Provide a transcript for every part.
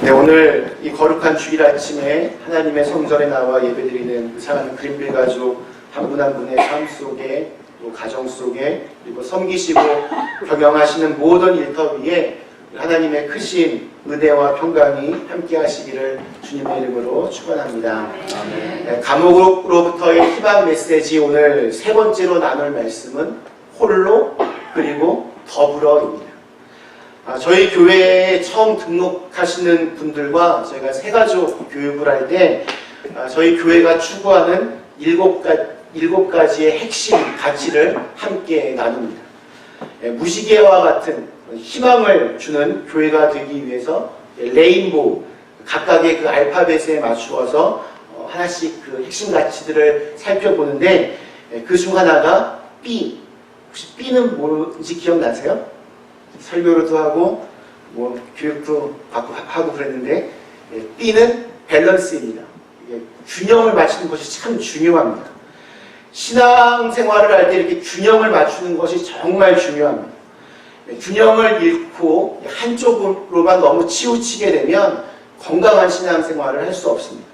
네, 오늘 이 거룩한 주일 아침에 하나님의 성전에 나와 예배드리는 사랑하는 그린빌 가족 한 분 한 분의 삶 속에, 또 가정 속에, 그리고 섬기시고 경영하시는 모든 일터 위에 하나님의 크신 은혜와 평강이 함께 하시기를 주님의 이름으로 축원합니다. 네, 감옥으로부터의 희망 메시지, 오늘 세 번째로 나눌 말씀은 홀로 그리고 더불어입니다. 저희 교회에 처음 등록하시는 분들과 저희가 새가족 교육을 할 때 저희 교회가 추구하는 일곱 가지의 핵심 가치를 함께 나눕니다. 무지개와 같은 희망을 주는 교회가 되기 위해서 레인보우, 각각의 그 알파벳에 맞추어서 하나씩 그 핵심 가치들을 살펴보는데, 그 중 하나가 B. 혹시 B는 뭔지 기억나세요? 설교로도 하고 뭐 교육도 하고 그랬는데, B는 밸런스입니다. 균형을 맞추는 것이 참 중요합니다. 신앙생활을 할 때 이렇게 균형을 맞추는 것이 정말 중요합니다. 균형을 잃고 한쪽으로만 너무 치우치게 되면 건강한 신앙생활을 할 수 없습니다.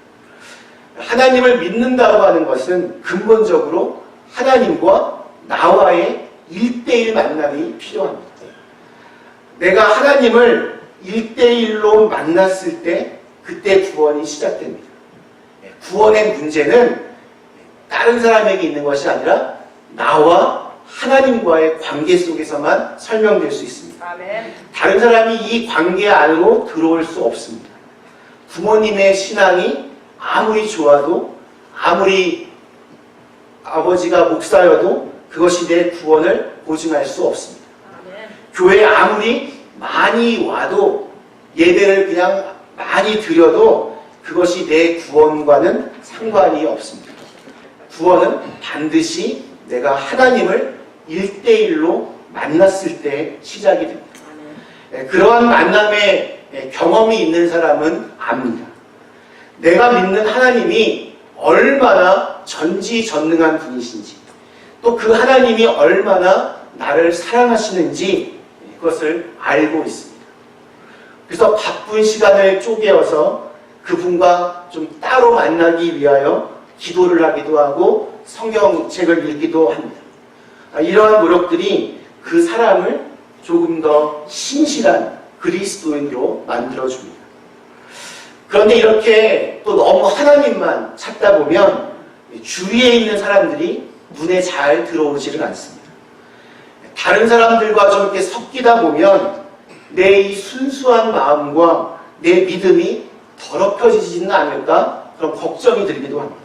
하나님을 믿는다고 하는 것은 근본적으로 하나님과 나와의 1대1 만남이 필요합니다. 내가 하나님을 1대1로 만났을 때 그때 구원이 시작됩니다. 구원의 문제는 다른 사람에게 있는 것이 아니라 나와 하나님과의 관계 속에서만 설명될 수 있습니다. 아멘. 다른 사람이 이 관계 안으로 들어올 수 없습니다. 부모님의 신앙이 아무리 좋아도, 아무리 아버지가 목사여도 그것이 내 구원을 보증할 수 없습니다. 아멘. 교회에 아무리 많이 와도, 예배를 그냥 많이 드려도 그것이 내 구원과는 상관이 없습니다. 구원은 반드시 내가 하나님을 1대1로 만났을 때 시작이 됩니다. 그러한 만남의 경험이 있는 사람은 압니다. 내가 믿는 하나님이 얼마나 전지전능한 분이신지, 또 그 하나님이 얼마나 나를 사랑하시는지 그것을 알고 있습니다. 그래서 바쁜 시간을 쪼개어서 그분과 좀 따로 만나기 위하여 기도를 하기도 하고 성경책을 읽기도 합니다. 이러한 노력들이 그 사람을 조금 더 신실한 그리스도인으로 만들어줍니다. 그런데 이렇게 또 너무 하나님만 찾다 보면 주위에 있는 사람들이 눈에 잘 들어오지는 않습니다. 다른 사람들과 좀 이렇게 섞이다 보면 내 이 순수한 마음과 내 믿음이 더럽혀지지는 않을까, 그런 걱정이 들기도 합니다.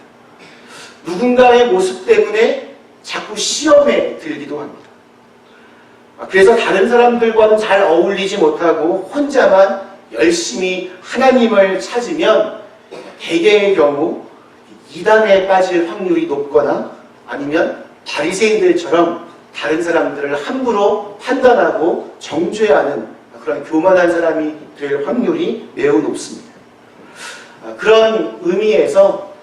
누군가의 모습 때문에 자꾸 시험에 들기도 합니다. 그래서 다른 사람들과는 잘 어울리지 못하고 혼자만 열심히 하나님을 찾으면 대개의 경우 이단에 빠질 확률이 높거나, 아니면 바리새인들처럼 다른 사람들을 함부로 판단하고 정죄하는 그런 교만한 사람이 될 확률이 매우 높습니다. 그런 의미에서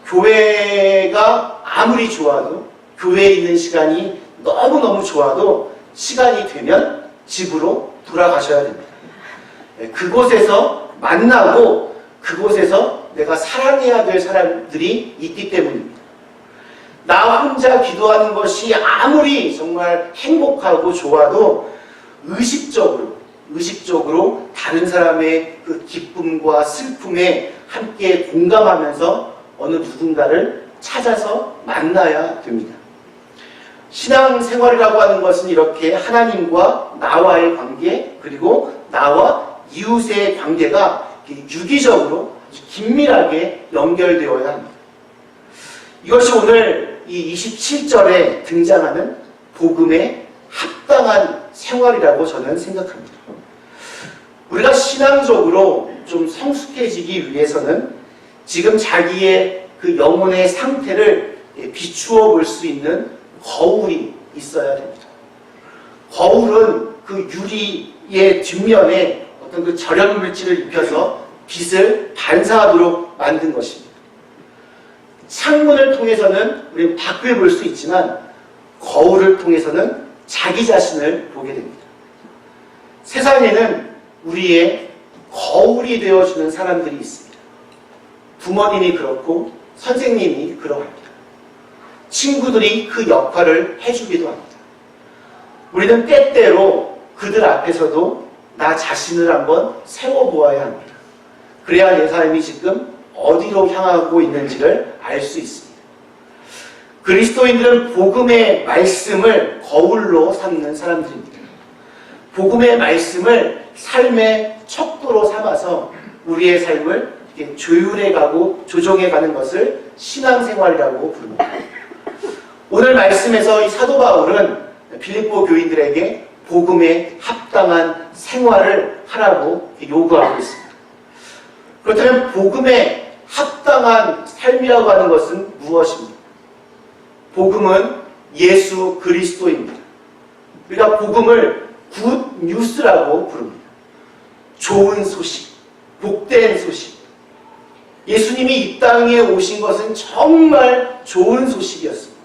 교회가 아무리 좋아도, 교회에 있는 시간이 너무너무 좋아도 시간이 되면 집으로 돌아가셔야 됩니다. 그곳에서 만나고 그곳에서 내가 사랑해야 될 사람들이 있기 때문입니다. 나 혼자 기도하는 것이 아무리 정말 행복하고 좋아도 의식적으로 다른 사람의 그 기쁨과 슬픔에 함께 공감하면서 어느 누군가를 찾아서 만나야 됩니다. 신앙생활이라고 하는 것은 이렇게 하나님과 나와의 관계, 그리고 나와 이웃의 관계가 유기적으로 긴밀하게 연결되어야 합니다. 이것이 오늘 이 27절에 등장하는 복음의 합당한 생활이라고 저는 생각합니다. 우리가 신앙적으로 좀 성숙해지기 위해서는 지금 자기의 그 영혼의 상태를 비추어 볼 수 있는 거울이 있어야 됩니다. 거울은 그 유리의 뒷면에 어떤 그 절연 물질을 입혀서 빛을 반사하도록 만든 것입니다. 창문을 통해서는 우리는 밖을 볼 수 있지만 거울을 통해서는 자기 자신을 보게 됩니다. 세상에는 우리의 거울이 되어주는 사람들이 있습니다. 부모님이 그렇고 선생님이 그러합니다. 친구들이 그 역할을 해주기도 합니다. 우리는 때때로 그들 앞에서도 나 자신을 한번 세워보아야 합니다. 그래야 내 삶이 지금 어디로 향하고 있는지를 알 수 있습니다. 그리스도인들은 복음의 말씀을 거울로 삼는 사람들입니다. 복음의 말씀을 삶의 척도로 삼아서 우리의 삶을 조율해가고 조정해가는 것을 신앙생활이라고 부릅니다. 오늘 말씀에서 이 사도 바울은 빌립보 교인들에게 복음에 합당한 생활을 하라고 요구하고 있습니다. 그렇다면 복음에 합당한 삶이라고 하는 것은 무엇입니까? 복음은 예수 그리스도입니다. 우리가 복음을 굿 뉴스라고 부릅니다. 좋은 소식, 복된 소식. 예수님이 이 땅에 오신 것은 정말 좋은 소식이었습니다.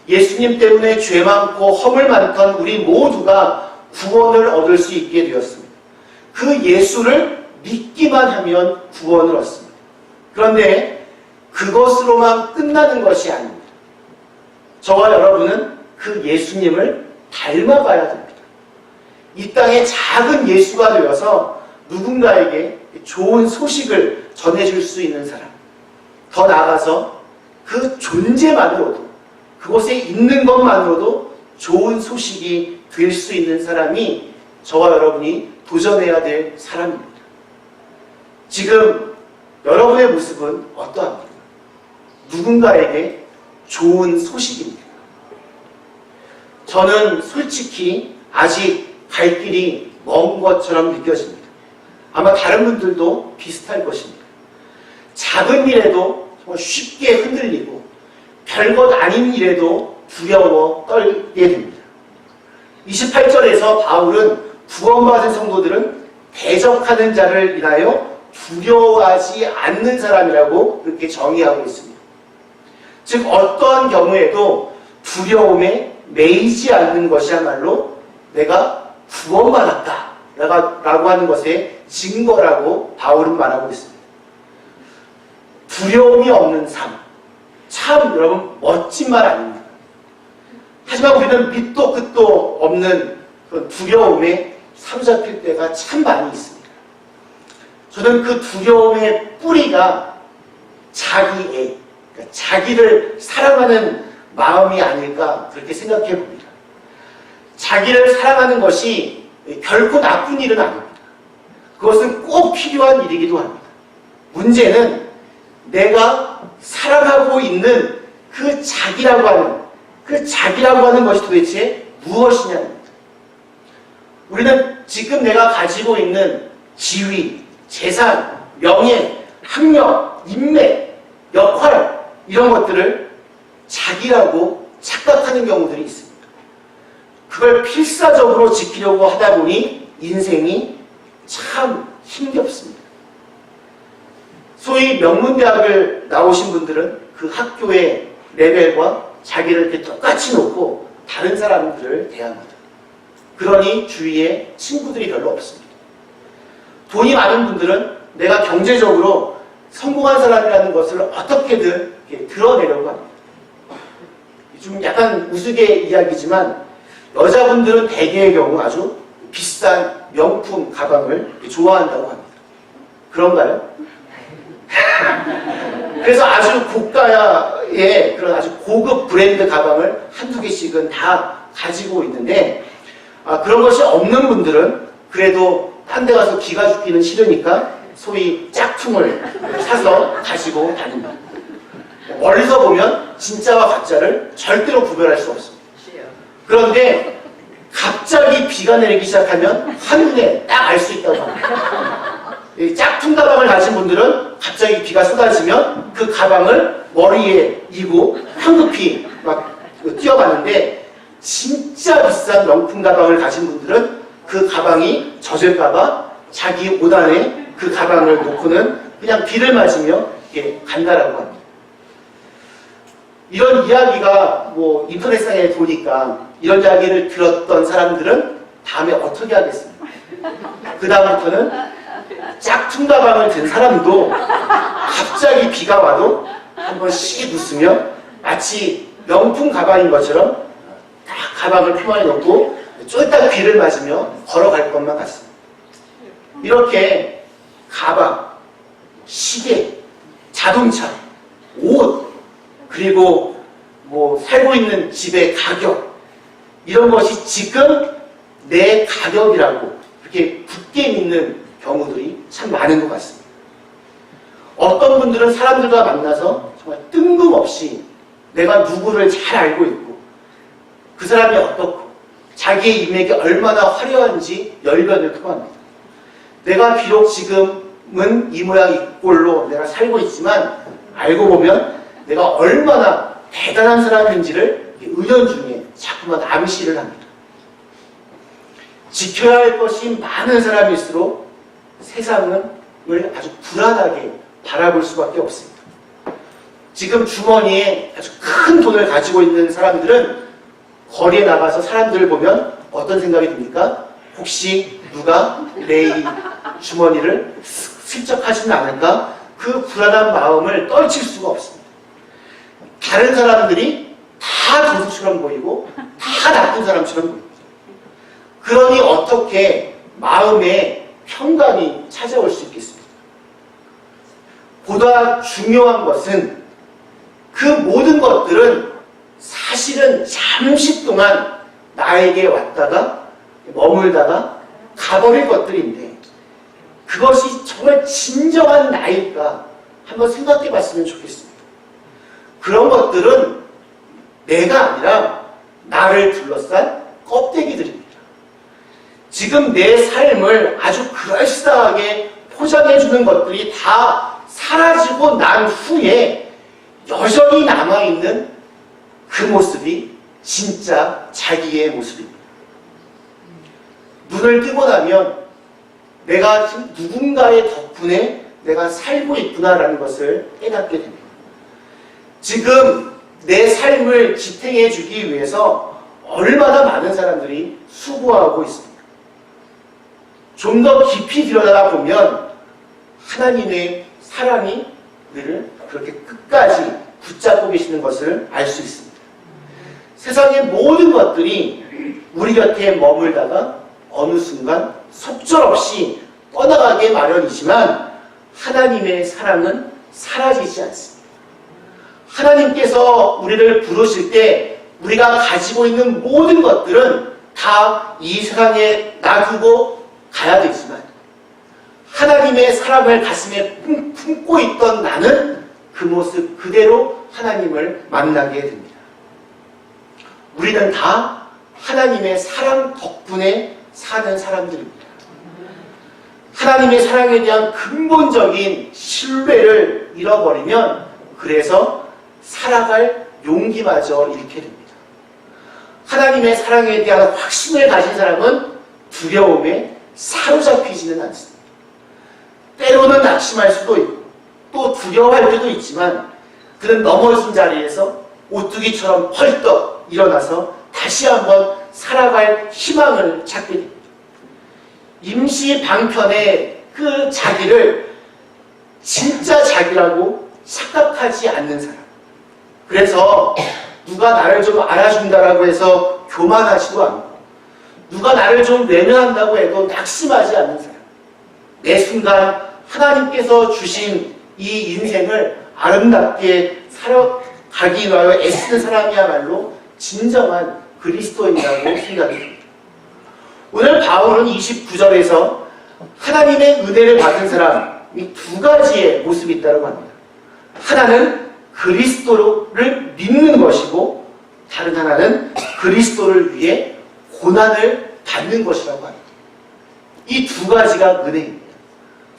예수님 때문에 죄 많고 허물 많던 우리 모두가 구원을 얻을 수 있게 되었습니다. 그 예수를 믿기만 하면 구원을 얻습니다. 그런데 그것으로만 끝나는 것이 아닙니다. 저와 여러분은 그 예수님을 닮아가야 됩니다. 이 땅에 작은 예수가 되어서 누군가에게 좋은 소식을 전해줄 수 있는 사람, 더 나아가서 그 존재만으로도, 그곳에 있는 것만으로도 좋은 소식이 될 수 있는 사람이 저와 여러분이 도전해야 될 사람입니다. 지금 여러분의 모습은 어떠합니까? 누군가에게 좋은 소식입니다. 저는 솔직히 아직 갈 길이 먼 것처럼 느껴집니다. 아마 다른 분들도 비슷할 것입니다. 작은 일에도 정말 쉽게 흔들리고 별것 아닌 일에도 두려워 떨게 됩니다. 28절에서 바울은 구원받은 성도들은 대적하는 자를 인하여 두려워하지 않는 사람이라고 그렇게 정의하고 있습니다. 즉 어떠한 경우에도 두려움에 매이지 않는 것이야말로 내가 구원받았다 라고 하는 것의 증거라고 바울은 말하고 있습니다. 두려움이 없는 삶, 참 여러분 멋진 말 아닙니까? 하지만 우리는 밑도 끝도 없는 그런 두려움에 사로잡힐 때가 참 많이 있습니다. 저는 그 두려움의 뿌리가 자기애, 그러니까 자기를 사랑하는 마음이 아닐까 그렇게 생각해 봅니다. 자기를 사랑하는 것이 결코 나쁜 일은 아닙니다. 그것은 꼭 필요한 일이기도 합니다. 문제는 내가 사랑하고 있는 그 자기라고 하는 것이 도대체 무엇이냐입니다. 우리는 지금 내가 가지고 있는 지위, 재산, 명예, 학력, 인맥, 역할 이런 것들을 자기라고 착각하는 경우들이 있습니다. 그걸 필사적으로 지키려고 하다 보니 인생이 참 힘겹습니다. 소위 명문대학을 나오신 분들은 그 학교의 레벨과 자기를 이렇게 똑같이 놓고 다른 사람들을 대합니다. 그러니 주위에 친구들이 별로 없습니다. 돈이 많은 분들은 내가 경제적으로 성공한 사람이라는 것을 어떻게든 드러내려고 합니다. 좀 약간 우스개 이야기지만 여자분들은 대개의 경우 아주 비싼 명품 가방을 좋아한다고 합니다. 그런가요? 그래서 아주 고가의 그런 아주 고급 브랜드 가방을 한두 개씩은 다 가지고 있는데 그런 것이 없는 분들은 그래도 딴 데 가서 기가 죽기는 싫으니까 소위 짝퉁을 사서 가지고 다닙니다. 멀리서 보면 진짜와 가짜를 절대로 구별할 수 없습니다. 그런데 갑자기 비가 내리기 시작하면 한눈에 딱 알 수 있다고 합니다. 이 짝퉁 가방을 가진 분들은 갑자기 비가 쏟아지면 그 가방을 머리에 이고 황급히 막 뛰어가는데 진짜 비싼 명품 가방을 가진 분들은 그 가방이 젖을까봐 자기 옷 안에 그 가방을 놓고는 그냥 비를 맞으며 이렇게 간다라고 합니다. 이런 이야기가 뭐 인터넷상에 도니까 이런 이야기를 들었던 사람들은 다음에 어떻게 하겠습니까? 그 다음부터는 짝퉁 가방을 든 사람도 갑자기 비가 와도 한번 씩 웃으며 마치 명품 가방인 것처럼 딱 가방을 표만에 넣고 쫄딱 비를 맞으며 걸어갈 것만 같습니다. 이렇게 가방, 시계, 자동차, 옷, 그리고 뭐 살고 있는 집의 가격, 이런 것이 지금 내 가격이라고 그렇게 굳게 믿는 경우들이 참 많은 것 같습니다. 어떤 분들은 사람들과 만나서 정말 뜬금없이 내가 누구를 잘 알고 있고 그 사람이 어떻고 자기의 인맥이 얼마나 화려한지 열변을 토합니다. 내가 비록 지금은 이 모양 이 꼴로 내가 살고 있지만 알고 보면 내가 얼마나 대단한 사람인지를 은연중에 자꾸만 암시를 합니다. 지켜야 할 것이 많은 사람일수록 세상을 아주 불안하게 바라볼 수밖에 없습니다. 지금 주머니에 아주 큰 돈을 가지고 있는 사람들은 거리에 나가서 사람들을 보면 어떤 생각이 듭니까? 혹시 누가 내 이 주머니를 슬쩍 하지는 않을까? 그 불안한 마음을 떨칠 수가 없습니다. 다른 사람들이 다 도둑처럼 보이고 다 나쁜 사람처럼 보입니다. 그러니 어떻게 마음에 평강이 찾아올 수 있겠습니까? 보다 중요한 것은 그 모든 것들은 사실은 잠시 동안 나에게 왔다가 머물다가 가버릴 것들인데 그것이 정말 진정한 나일까 한번 생각해 봤으면 좋겠습니다. 그런 것들은 내가 아니라 나를 둘러싼 껍데기들입니다. 지금 내 삶을 아주 그럴싸하게 포장해주는 것들이 다 사라지고 난 후에 여전히 남아있는 그 모습이 진짜 자기의 모습입니다. 눈을 뜨고 나면 내가 지금 누군가의 덕분에 내가 살고 있구나라는 것을 깨닫게 됩니다. 지금 내 삶을 지탱해 주기 위해서 얼마나 많은 사람들이 수고하고 있습니다. 좀 더 깊이 들여다가 보면 하나님의 사랑이 우리를 그렇게 끝까지 붙잡고 계시는 것을 알 수 있습니다. 세상의 모든 것들이 우리 곁에 머물다가 어느 순간 속절없이 떠나가게 마련이지만 하나님의 사랑은 사라지지 않습니다. 하나님께서 우리를 부르실 때 우리가 가지고 있는 모든 것들은 다 이 세상에 놔두고 가야 되지만 하나님의 사랑을 가슴에 품고 있던 나는 그 모습 그대로 하나님을 만나게 됩니다. 우리는 다 하나님의 사랑 덕분에 사는 사람들입니다. 하나님의 사랑에 대한 근본적인 신뢰를 잃어버리면 그래서 살아갈 용기마저 잃게 됩니다. 하나님의 사랑에 대한 확신을 가진 사람은 두려움에 사로잡히지는 않습니다. 때로는 낙심할 수도 있고 또 두려워할 때도 있지만 그는 넘어진 자리에서 오뚜기처럼 펄떡 일어나서 다시 한번 살아갈 희망을 찾게 됩니다. 임시 방편의 그 자기를 진짜 자기라고 착각하지 않는 사람. 그래서 누가 나를 좀 알아준다라고 해서 교만하지도 않고 누가 나를 좀 외면한다고 해도 낙심하지 않는 사람. 매 순간 하나님께서 주신 이 인생을 아름답게 살아가기 위하여 애쓰는 사람이야말로 진정한 그리스도인이라고 생각합니다. 오늘 바울은 29절에서 하나님의 은혜를 받은 사람이 두 가지의 모습이 있다고 합니다. 하나는 그리스도를 믿는 것이고 다른 하나는 그리스도를 위해 고난을 받는 것이라고 합니다. 이 두 가지가 은혜입니다.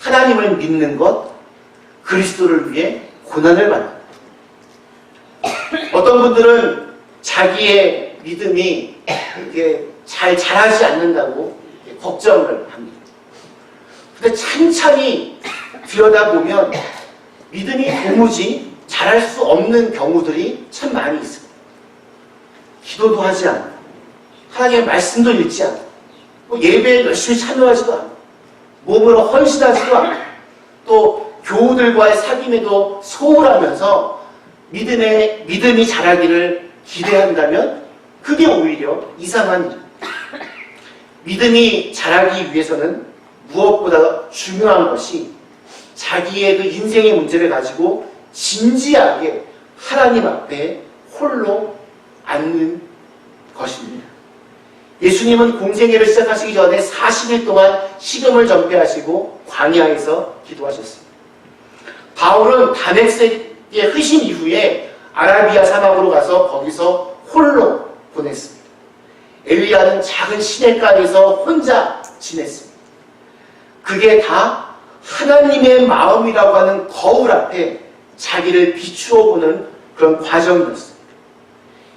하나님을 믿는 것, 그리스도를 위해 고난을 받는 것. 어떤 분들은 자기의 믿음이 이렇게 잘 자라지 않는다고 걱정을 합니다. 근데 찬찬히 들여다보면 믿음이 도무지 자랄 수 없는 경우들이 참 많이 있습니다. 기도도 하지 않고 하나님의 말씀도 읽지 않고 예배에 열심히 참여하지도 않고 몸으로 헌신하지도 않고 또 교우들과의 사귐에도 소홀하면서 믿음이 자라기를 기대한다면 그게 오히려 이상한 일입니다. 믿음이 자라기 위해서는 무엇보다 중요한 것이 자기의 그 인생의 문제를 가지고 진지하게 하나님 앞에 홀로 앉는 것입니다. 예수님은 공생애를 시작하시기 전에 40일 동안 식음을 전폐하시고 광야에서 기도하셨습니다. 바울은 다메섹에 흐신 이후에 아라비아 사막으로 가서 거기서 홀로 보냈습니다. 엘리야는 작은 시냇가에서 혼자 지냈습니다. 그게 다 하나님의 마음이라고 하는 거울 앞에 자기를 비추어 보는 그런 과정이었습니다.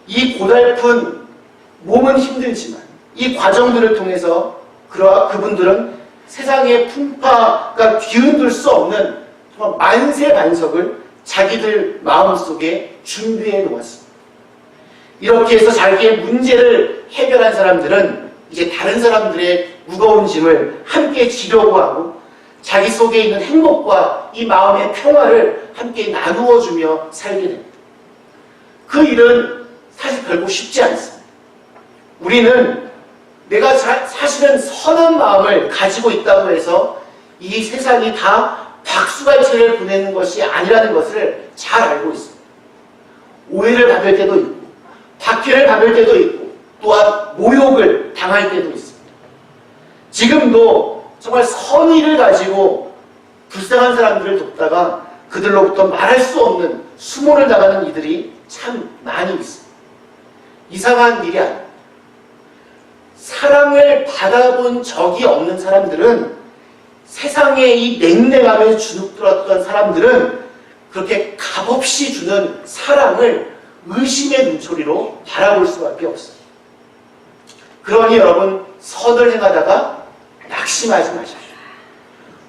이 고달픈 몸은 힘들지만 이 과정들을 통해서 그분들은 세상의 풍파가 뒤흔들 수 없는 정말 만세반석을 자기들 마음속에 준비해 놓았습니다. 이렇게 해서 자기의 문제를 해결한 사람들은 이제 다른 사람들의 무거운 짐을 함께 지려고 하고 자기 속에 있는 행복과 이 마음의 평화를 함께 나누어주며 살게 됩니다. 그 일은 사실 결국 쉽지 않습니다. 우리는 내가 사실은 선한 마음을 가지고 있다고 해서 이 세상이 다 박수갈채를 보내는 것이 아니라는 것을 잘 알고 있습니다. 오해를 받을 때도 있고 박해를 받을 때도 있고 또한 모욕을 당할 때도 있습니다. 지금도 정말 선의를 가지고 불쌍한 사람들을 돕다가 그들로부터 말할 수 없는 수모를 당하는 이들이 참 많이 있습니다. 이상한 일이 아닙니다. 사랑을 받아본 적이 없는 사람들은 세상의 이 냉랭함에 주눅들었던 사람들은 그렇게 값없이 주는 사랑을 의심의 눈초리로 바라볼 수밖에 없어요. 그러니 여러분 선을 행하다가 낙심하지 마십시오.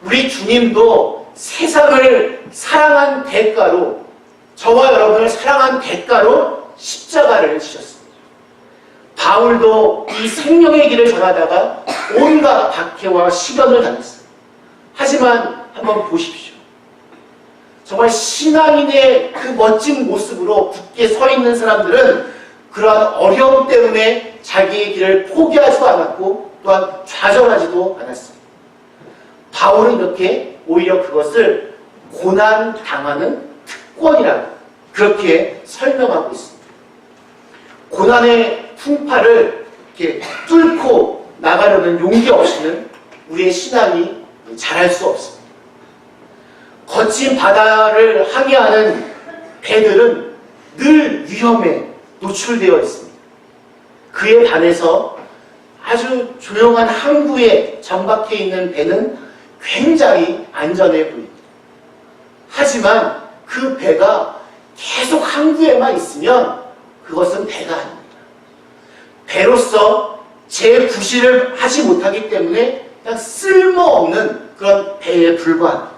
우리 주님도 세상을 사랑한 대가로 저와 여러분을 사랑한 대가로 십자가를 지셨습니다. 바울도 이 생명의 길을 전하다가 온갖 박해와 시련을 당했습니다. 하지만 한번 보십시오. 정말 신앙인의 그 멋진 모습으로 굳게 서 있는 사람들은 그러한 어려움 때문에 자기의 길을 포기하지도 않았고 또한 좌절하지도 않았습니다. 바울은 이렇게 오히려 그것을 고난 당하는 특권이라고 그렇게 설명하고 있습니다. 고난의 풍파를 이렇게 뚫고 나가려는 용기 없이는 우리의 신앙이 자랄 수 없습니다. 거친 바다를 항해하는 배들은 늘 위험에 노출되어 있습니다. 그에 반해서 아주 조용한 항구에 정박해 있는 배는 굉장히 안전해 보입니다. 하지만 그 배가 계속 항구에만 있으면 그것은 배가 아닙니다. 배로서 제 구실을 하지 못하기 때문에 그냥 쓸모없는 그런 배에 불과합니다.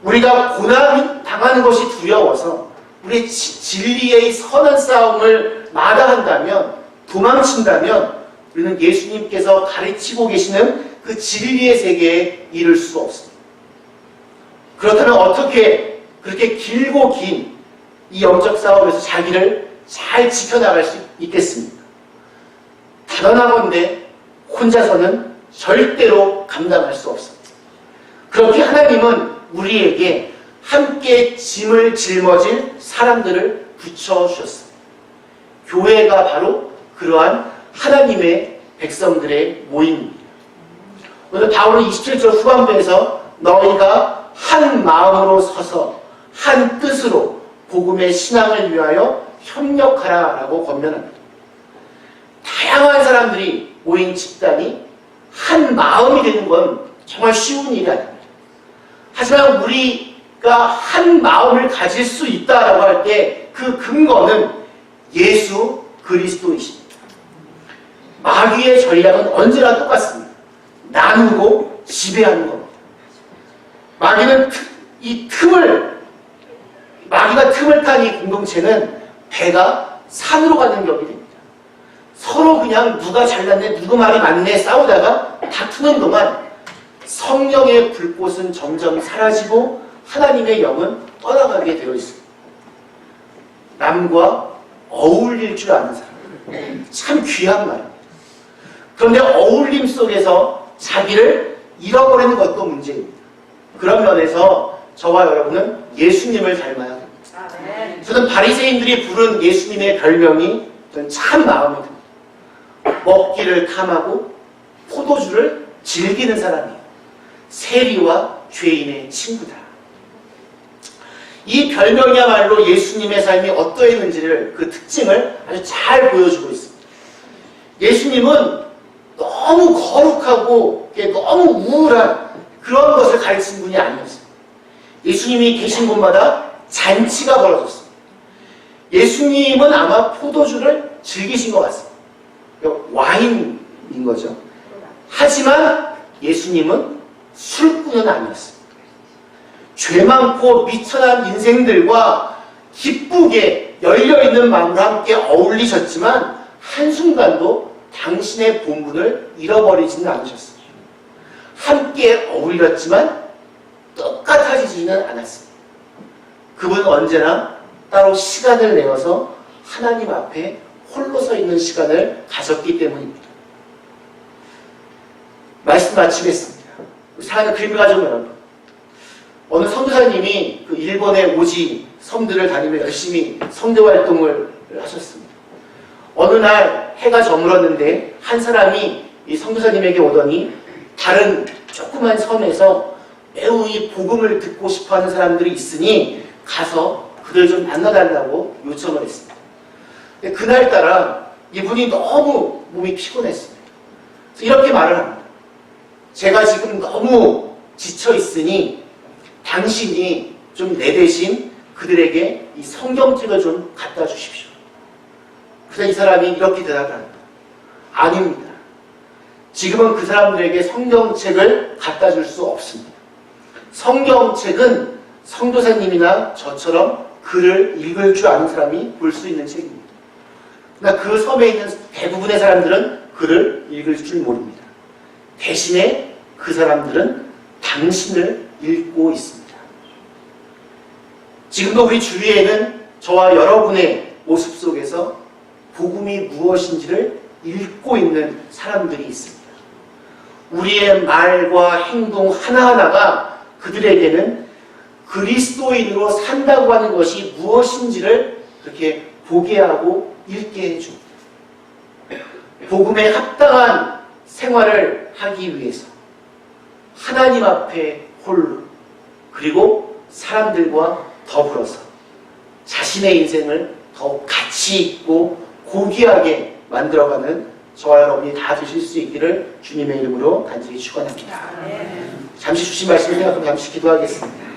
우리가 고난 당하는 것이 두려워서 우리 진리의 선한 싸움을 마다한다면 도망친다면 우리는 예수님께서 가르치고 계시는 그 진리의 세계에 이를 수 없습니다. 그렇다면 어떻게 그렇게 길고 긴 이 영적 싸움에서 자기를 잘 지켜나갈 수 있겠습니까? 단언하건대 혼자서는 절대로 감당할 수 없습니다. 그렇게 하나님은 우리에게 함께 짐을 짊어질 사람들을 붙여주셨습니다. 교회가 바로 그러한 하나님의 백성들의 모임입니다. 오늘 바울은 27절 후반부에서 너희가 한 마음으로 서서 한 뜻으로 복음의 신앙을 위하여 협력하라 라고 권면합니다. 다양한 사람들이 모인 집단이 한 마음이 되는 건 정말 쉬운 일이 아닙니다. 하지만 우리가 한 마음을 가질 수 있다라고 할 때 그 근거는 예수 그리스도이십니다. 마귀의 전략은 언제나 똑같습니다. 나누고 지배하는 겁니다. 마귀는 마귀가 틈을 탄 이 공동체는 배가 산으로 가는 격이 됩니다. 서로 그냥 누가 잘났네, 누구 말이 맞네 싸우다가 다투는 동안 성령의 불꽃은 점점 사라지고 하나님의 영은 떠나가게 되어 있습니다. 남과 어울릴 줄 아는 사람. 참 귀한 말입니다. 그런데 어울림 속에서 자기를 잃어버리는 것도 문제입니다. 그런 면에서 저와 여러분은 예수님을 닮아야 합니다. 저는 바리새인들이 부른 예수님의 별명이 저는 참 마음에 듭니다. 먹기를 탐하고 포도주를 즐기는 사람이에요. 세리와 죄인의 친구다. 이 별명이야말로 예수님의 삶이 어떠했는지를 그 특징을 아주 잘 보여주고 있습니다. 예수님은 너무 거룩하고 너무 우울한 그런 것을 가르치는 분이 아니었어요. 예수님이 계신 곳마다 잔치가 벌어졌습니다. 예수님은 아마 포도주를 즐기신 것 같습니다. 와인인 거죠. 하지만 예수님은 술꾼은 아니었습니다. 죄 많고 미천한 인생들과 기쁘게 열려있는 마음으로 함께 어울리셨지만 한순간도 당신의 본분을 잃어버리지는 않으셨습니다. 함께 어울렸지만 똑같아지지는 않았습니다. 그분은 언제나 따로 시간을 내어서 하나님 앞에 홀로 서 있는 시간을 가졌기 때문입니다. 말씀 마치겠습니다. 사랑하는 그림 가족 여러분, 어느 선교사님이 그 일본의 오지 섬들을 다니며 열심히 선교 활동을 하셨습니다. 어느 날 해가 저물었는데 한 사람이 이 선교사님에게 오더니 다른 조그만 섬에서 매우 이 복음을 듣고 싶어하는 사람들이 있으니 가서 그들 좀 만나달라고 요청을 했습니다. 근데 그날따라 이분이 너무 몸이 피곤했습니다. 그래서 이렇게 말을 합니다. 제가 지금 너무 지쳐 있으니 당신이 좀 내 대신 그들에게 이 성경책을 좀 갖다 주십시오. 그래서 이 사람이 이렇게 대답을 합니다. 아닙니다. 지금은 그 사람들에게 성경책을 갖다 줄 수 없습니다. 성경책은 성도사님이나 저처럼 글을 읽을 줄 아는 사람이 볼 수 있는 책입니다. 그러나 그 섬에 있는 대부분의 사람들은 글을 읽을 줄 모릅니다. 대신에 그 사람들은 당신을 읽고 있습니다. 지금도 우리 주위에는 저와 여러분의 모습 속에서 복음이 무엇인지를 읽고 있는 사람들이 있습니다. 우리의 말과 행동 하나하나가 그들에게는 그리스도인으로 산다고 하는 것이 무엇인지를 그렇게 보게 하고 읽게 해줍니다. 복음에 합당한 생활을 하기 위해서 하나님 앞에 홀로 그리고 사람들과 더불어서 자신의 인생을 더욱 가치 있고 고귀하게 만들어가는 저와 여러분이 다 되실 수 있기를 주님의 이름으로 간절히 축원합니다. 잠시 주신 말씀을 생각하면 잠시 기도하겠습니다.